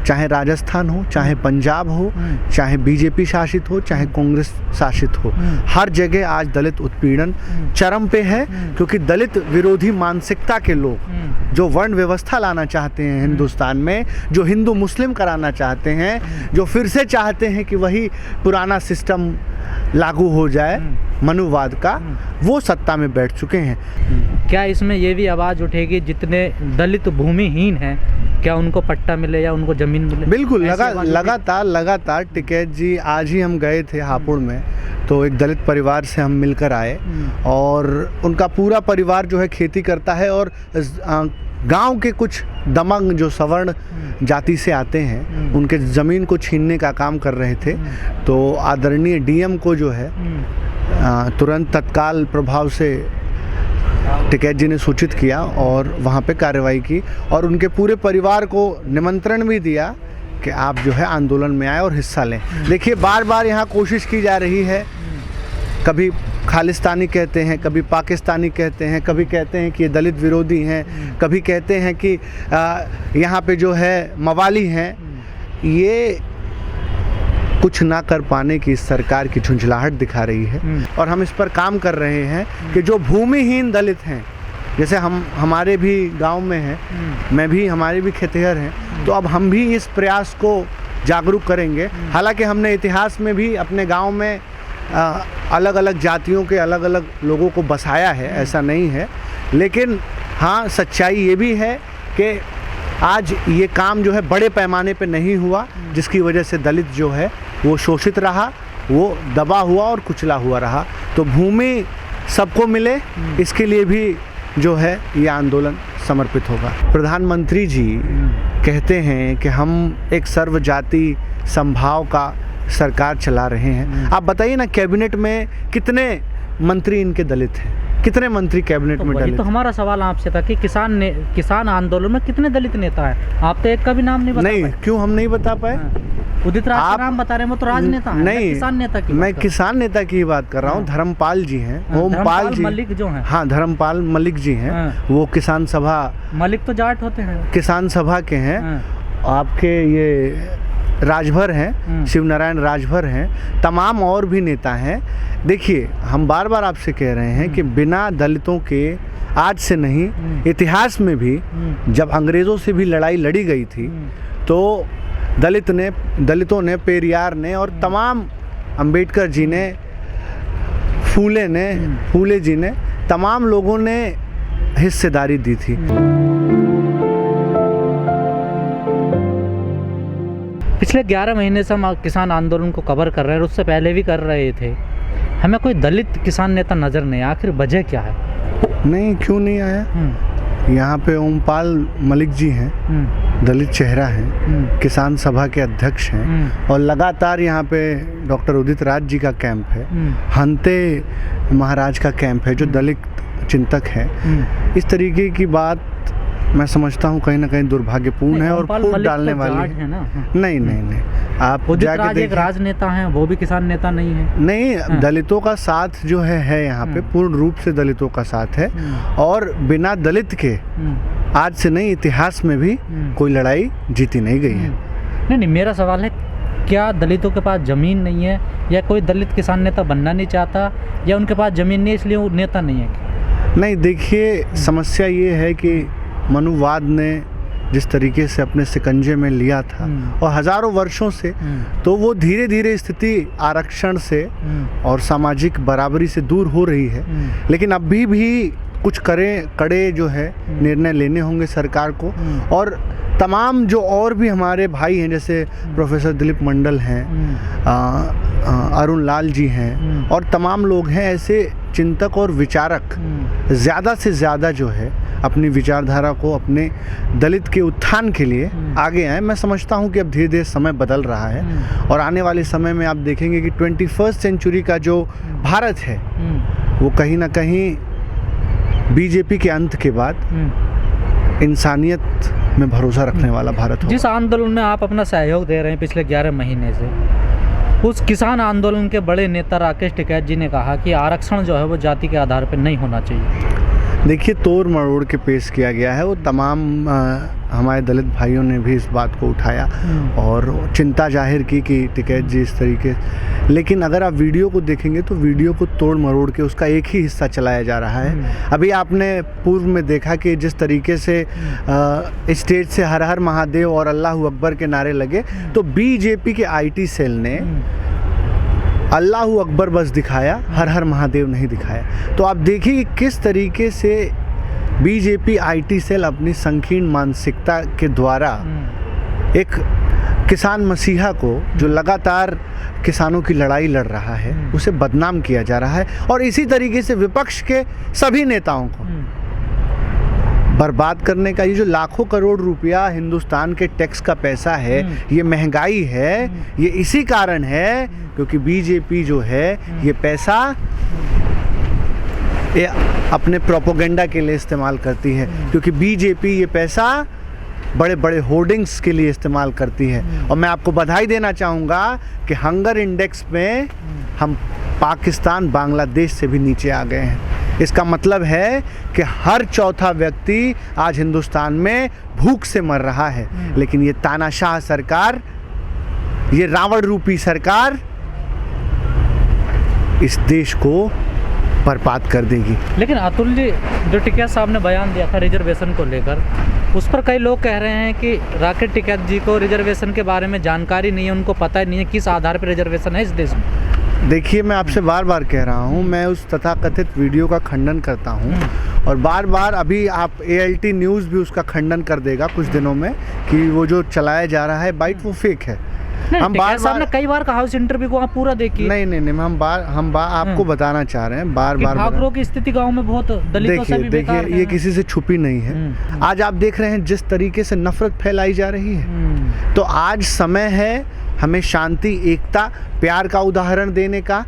चाहे राजस्थान हो, चाहे पंजाब हो, चाहे बीजेपी शासित हो, चाहे कांग्रेस शासित हो, हर जगह आज दलित उत्पीड़न चरम पे है। क्योंकि दलित विरोधी मानसिकता के लोग जो वर्ण व्यवस्था लाना चाहते हैं हिंदुस्तान में, जो हिंदू मुस्लिम कराना चाहते हैं, जो फिर से चाहते हैं कि वही पुराना सिस्टम लागू हो जाए मनुवाद का, वो सत्ता में बैठ चुके हैं। क्या इसमें ये भी आवाज़ उठेगी जितने दलित भूमिहीन हैं, क्या उनको पट्टा मिले या उनको ज़मीन मिले? बिल्कुल, लगातार टिकैत जी, आज ही हम गए थे हापुड़ में, तो एक दलित परिवार से हम मिलकर आए और उनका पूरा परिवार जो है खेती करता है और गांव के कुछ दमंग जो सवर्ण जाति से आते हैं उनके ज़मीन को छीनने का काम कर रहे थे। तो आदरणीय डीएम को जो है तुरंत तत्काल प्रभाव से टिकैत जी ने सूचित किया और वहाँ पे कार्रवाई की और उनके पूरे परिवार को निमंत्रण भी दिया कि आप जो है आंदोलन में आए और हिस्सा लें। देखिए, बार बार यहाँ कोशिश की जा रही है, कभी खालिस्तानी कहते हैं, कभी पाकिस्तानी कहते हैं, कभी कहते हैं कि ये दलित विरोधी हैं, कभी कहते हैं कि यहाँ पे जो है मवाली हैं। ये कुछ ना कर पाने की इस सरकार की झुंझलाहट दिखा रही है और हम इस पर काम कर रहे हैं कि जो भूमिहीन दलित हैं, जैसे हमारे भी गांव में हैं, मैं भी, हमारे भी खेतिहर हैं, तो अब हम भी इस प्रयास को जागरूक करेंगे। हालांकि हमने इतिहास में भी अपने गांव में अलग अलग जातियों के अलग अलग लोगों को बसाया है, ऐसा नहीं है, लेकिन हाँ, सच्चाई ये भी है कि आज ये काम जो है बड़े पैमाने पे नहीं हुआ, जिसकी वजह से दलित जो है वो शोषित रहा, वो दबा हुआ और कुचला हुआ रहा। तो भूमि सबको मिले, इसके लिए भी जो है ये आंदोलन समर्पित होगा। प्रधानमंत्री जी कहते हैं कि हम एक सर्वजाति समभाव का सरकार चला रहे हैं। आप बताइए ना, कैबिनेट में कितने मंत्री इनके दलित हैं, कितने मंत्री कैबिनेट में दलित? तो हमारा सवाल आपसे था कि किसान आंदोलन में कितने दलित नेता हैं? आप तो एक का भी नाम नहीं बता पाए। क्यों हम नहीं बता पाए? उदित राज का नाम बता रहे हैं, वो तो राजनेता है। नहीं, किसान नेता की मैं किसान नेता की बात कर रहा हूँ। धर्मपाल जी हैं, ओमपाल जी मलिक जो हैं। हाँ, धर्मपाल मलिक जी हैं, वो किसान सभा, मलिक तो जाट होते हैं, किसान सभा के हैं। आपके ये राजभर हैं, शिवनारायण राजभर हैं, तमाम और भी नेता हैं। देखिए, हम बार बार आपसे कह रहे हैं कि बिना दलितों के आज से नहीं, इतिहास में भी जब अंग्रेज़ों से भी लड़ाई लड़ी गई थी तो दलितों ने, पेरियार ने और तमाम, अंबेडकर जी ने, फूले जी ने, तमाम लोगों ने हिस्सेदारी दी थी। पिछले 11 महीने से हम किसान आंदोलन को कवर कर रहे हैं, उससे पहले भी कर रहे थे। हमें कोई दलित किसान नेता नज़र नहीं, आखिर वजह क्या है? नहीं, क्यों नहीं आया? यहाँ पे ओमपाल मलिक जी हैं, दलित चेहरा हैं, किसान सभा के अध्यक्ष हैं और लगातार यहाँ पे डॉक्टर उदित राज जी का कैंप है, हंते महाराज का कैंप है जो दलित चिंतक है। इस तरीके की बात मैं समझता हूँ कहीं ना कहीं दुर्भाग्यपूर्ण है और फूट डालने वाली है ना। नहीं, आप जाके देखिए, एक राजनेता हैं, वो भी किसान नेता नहीं है। नहीं, दलितों का साथ जो है यहाँ पे पूर्ण रूप से दलितों का साथ है और बिना दलित के आज से नहीं, इतिहास में भी कोई लड़ाई जीती नहीं गई है। नहीं, मेरा सवाल है, क्या दलितों के पास ज़मीन नहीं है या कोई दलित किसान नेता बनना नहीं चाहता या उनके पास ज़मीन नहीं इसलिए वो नेता नहीं है? नहीं, देखिए, समस्या ये है कि मनुवाद ने जिस तरीके से अपने शिकंजे में लिया था और हजारों वर्षों से, तो वो धीरे धीरे स्थिति आरक्षण से और सामाजिक बराबरी से दूर हो रही है। लेकिन अभी भी कुछ कड़े जो है निर्णय लेने होंगे सरकार को और तमाम जो और भी हमारे भाई हैं, जैसे प्रोफेसर दिलीप मंडल हैं, अरुण लाल जी हैं और तमाम लोग हैं, ऐसे चिंतक और विचारक ज़्यादा से ज़्यादा जो है अपनी विचारधारा को अपने दलित के उत्थान के लिए आगे आए। मैं समझता हूं कि अब धीरे धीरे समय बदल रहा है और आने वाले समय में आप देखेंगे कि 21st सेंचुरी का जो भारत है वो कहीं ना कहीं बीजेपी के अंत के बाद इंसानियत में भरोसा रखने वाला भारत होगा। जिस आंदोलन में आप अपना सहयोग दे रहे हैं पिछले 11 महीने से, उस किसान आंदोलन के बड़े नेता राकेश टिकैत जी ने कहा कि आरक्षण जो है वो जाति के आधार पर नहीं होना चाहिए। देखिए, तोड़ मरोड़ के पेश किया गया है, वो तमाम हमारे दलित भाइयों ने भी इस बात को उठाया और चिंता जाहिर की कि टिकैत जी इस तरीके। लेकिन अगर आप वीडियो को देखेंगे तो वीडियो को तोड़ मरोड़ के उसका एक ही हिस्सा चलाया जा रहा है। अभी आपने पूर्व में देखा कि जिस तरीके से स्टेज से हर हर महादेव और अल्लाह अकबर के नारे लगे, तो बीजेपी के आईटी सेल ने अल्लाह अकबर बस दिखाया, हर हर महादेव नहीं दिखाया। तो आप देखिए कि किस तरीके से बीजेपी आईटी सेल अपनी संकीर्ण मानसिकता के द्वारा एक किसान मसीहा को, जो लगातार किसानों की लड़ाई लड़ रहा है, उसे बदनाम किया जा रहा है। और इसी तरीके से विपक्ष के सभी नेताओं को बर्बाद करने का, ये जो लाखों करोड़ रुपया हिंदुस्तान के टैक्स का पैसा है, ये महंगाई है, ये इसी कारण है क्योंकि बीजेपी जो है ये पैसा ये अपने प्रोपोगेंडा के लिए इस्तेमाल करती है। क्योंकि बीजेपी ये पैसा बड़े बड़े होर्डिंग्स के लिए इस्तेमाल करती है। और मैं आपको बधाई देना चाहूँगा कि हंगर इंडेक्स में हम पाकिस्तान, बांग्लादेश से भी नीचे आ गए हैं। इसका मतलब है कि हर चौथा व्यक्ति आज हिंदुस्तान में भूख से मर रहा है। लेकिन ये तानाशाह सरकार, ये रावण रूपी सरकार इस देश को बर्बाद कर देगी। लेकिन अतुल जी, जो टिकैत साहब ने बयान दिया था रिजर्वेशन को लेकर, उस पर कई लोग कह रहे हैं कि राकेश टिकैत जी को रिजर्वेशन के बारे में जानकारी नहीं है, उनको पता ही नहीं है किस आधार पर रिजर्वेशन है इस देश में। देखिए, मैं आपसे बार बार कह रहा हूँ, मैं उस तथाकथित वीडियो का खंडन करता हूँ और बार बार अभी आप ALT न्यूज़ भी उसका खंडन कर देगा कुछ दिनों में कि वो जो चलाया जा रहा है बाइट वो फेक है। हम बार कई बार कहा उस इंटरव्यू को आप पूरा देखिए। नहीं, हम आपको बताना चाह रहे हैं बार बार भागरों की स्थिति गांव में बहुत दलितों से भी बेकार है। देखिए, ये किसी से छुपी नहीं है। आज आप देख रहे हैं जिस तरीके से नफरत फैलाई जा रही है, तो आज समय है हमें शांति, एकता, प्यार का उदाहरण देने का।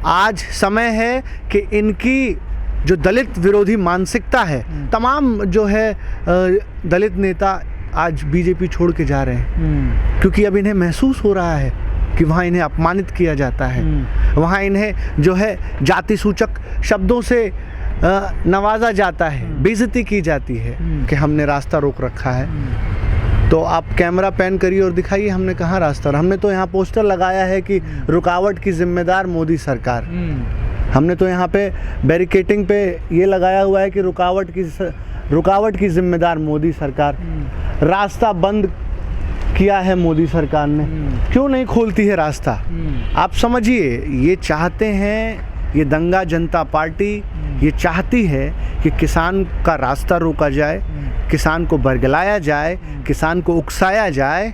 आज समय है कि इनकी जो दलित विरोधी मानसिकता है, तमाम जो है दलित नेता आज बीजेपी छोड़ के जा रहे हैं। क्योंकि अब इन्हें महसूस हो रहा है कि वहाँ इन्हें अपमानित किया जाता है, वहाँ इन्हें जो है जाति सूचक शब्दों से नवाजा जाता है, बेइज्जती की जाती है कि हमने रास्ता रोक रखा है। तो आप कैमरा पैन करिए और दिखाइए हमने कहाँ रास्ता, हमने तो यहाँ पोस्टर लगाया है कि रुकावट की जिम्मेदार मोदी सरकार। हमने तो यहाँ पे बैरिकेटिंग पे ये लगाया हुआ है कि रुकावट की जिम्मेदार मोदी सरकार। रास्ता बंद किया है मोदी सरकार ने, क्यों नहीं खोलती है रास्ता? आप समझिए, ये चाहते हैं, ये दंगा जनता पार्टी ये चाहती है कि किसान का रास्ता रोका जाए, किसान को बरगलाया जाए, किसान को उकसाया जाए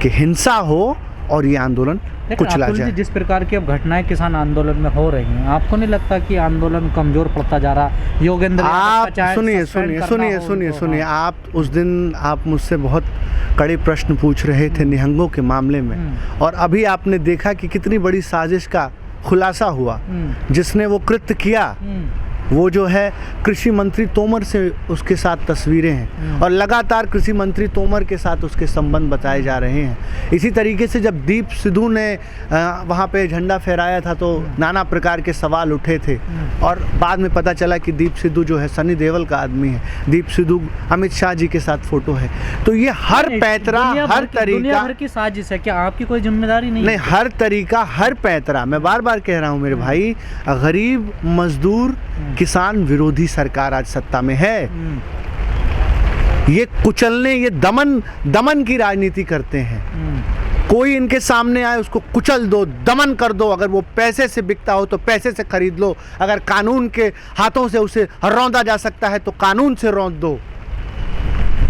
कि हिंसा हो और ये आंदोलन कुचला जाए। जिस प्रकार की अब घटनाएं किसान आंदोलन में हो रही हैं, आपको नहीं लगता कि आंदोलन कमजोर पड़ता जा रहा? योगेंद्र, आप सुनिए, आप उस दिन आप मुझसे बहुत कड़े प्रश्न पूछ रहे थे निहंगों के मामले में, और अभी आपने देखा कि कितनी बड़ी साजिश का खुलासा हुआ। जिसने वो कृत्य किया वो जो है कृषि मंत्री तोमर से उसके साथ तस्वीरें हैं, और लगातार कृषि मंत्री तोमर के साथ उसके संबंध बताए जा रहे हैं। इसी तरीके से जब दीप सिद्धू ने वहाँ पे झंडा फहराया था तो नाना प्रकार के सवाल उठे थे, और बाद में पता चला कि दीप सिद्धू जो है सनी देओल का आदमी है। दीप सिद्धू अमित शाह जी के साथ फोटो है। तो ये हर पैतरा, हर तरीका, दुनिया भर की साजिश है, क्या आपकी कोई जिम्मेदारी नहीं? हर तरीका, हर पैतरा, मैं बार बार कह रहा हूँ मेरे भाई, गरीब, मजदूर, किसान विरोधी सरकार आज सत्ता में है। ये कुचलने, ये दमन की राजनीति करते हैं। कोई इनके सामने आए उसको कुचल दो, दमन कर दो। अगर वो पैसे से बिकता हो तो पैसे से खरीद लो, अगर कानून के हाथों से उसे रौंदा जा सकता है तो कानून से रौंद दो।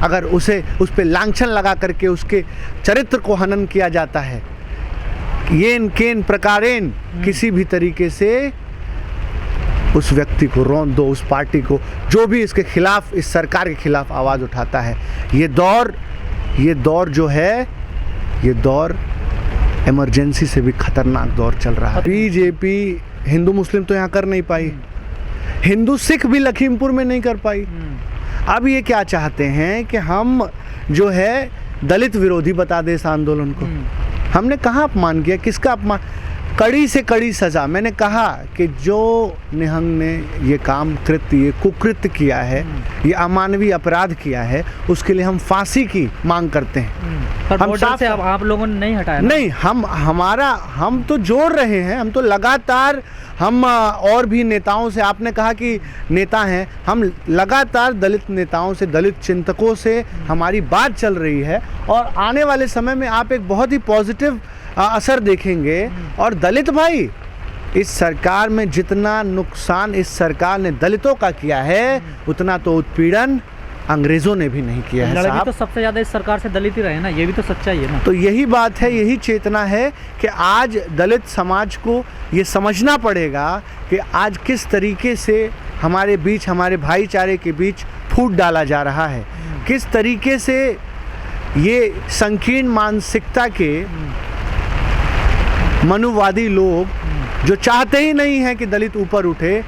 अगर उस पे लांछन लगा करके उसके चरित्र को हनन किया जाता है, येन केन प्रकारेन किसी भी तरीके से उस व्यक्ति को रौंद दो, उस पार्टी को जो भी इसके खिलाफ, इस सरकार के खिलाफ आवाज़ उठाता है। ये दौर जो है, ये दौर इमरजेंसी से भी खतरनाक दौर चल रहा है। बीजेपी हिंदू मुस्लिम तो यहाँ कर नहीं पाई, हिंदू सिख भी लखीमपुर में नहीं कर पाई। अब ये क्या चाहते हैं कि हम जो है दलित विरोधी बता दें इस आंदोलन को। हमने कहाँ अपमान किया, किसका अपमान? कड़ी से कड़ी सज़ा। मैंने कहा कि जो निहंग ने ये काम कृत्य, ये कुकृत्य किया है, ये अमानवीय अपराध किया है, उसके लिए हम फांसी की मांग करते हैं। पर हम बॉर्डर से आप लोगों ने नहीं हटाया ना? नहीं, हम तो जोड़ रहे हैं, हम तो लगातार, हम और भी नेताओं से, आपने कहा कि नेता हैं, हम लगातार दलित नेताओं से, दलित चिंतकों से हमारी बात चल रही है और आने वाले समय में आप एक बहुत ही पॉजिटिव असर देखेंगे। और दलित भाई, इस सरकार में जितना नुकसान इस सरकार ने दलितों का किया है, उतना तो उत्पीड़न अंग्रेजों ने भी नहीं किया है लड़े भी साहब। तो सबसे ज़्यादा इस सरकार से दलित ही रहे ना, ये भी तो सच्चाई है ना। तो यही बात है, यही चेतना है कि आज दलित समाज को ये समझना पड़ेगा कि आज किस तरीके से हमारे बीच, हमारे भाईचारे के बीच फूट डाला जा रहा है, किस तरीके से ये संकीर्ण मानसिकता के मनुवादी लोग जो चाहते ही नहीं हैं कि दलित ऊपर उठे,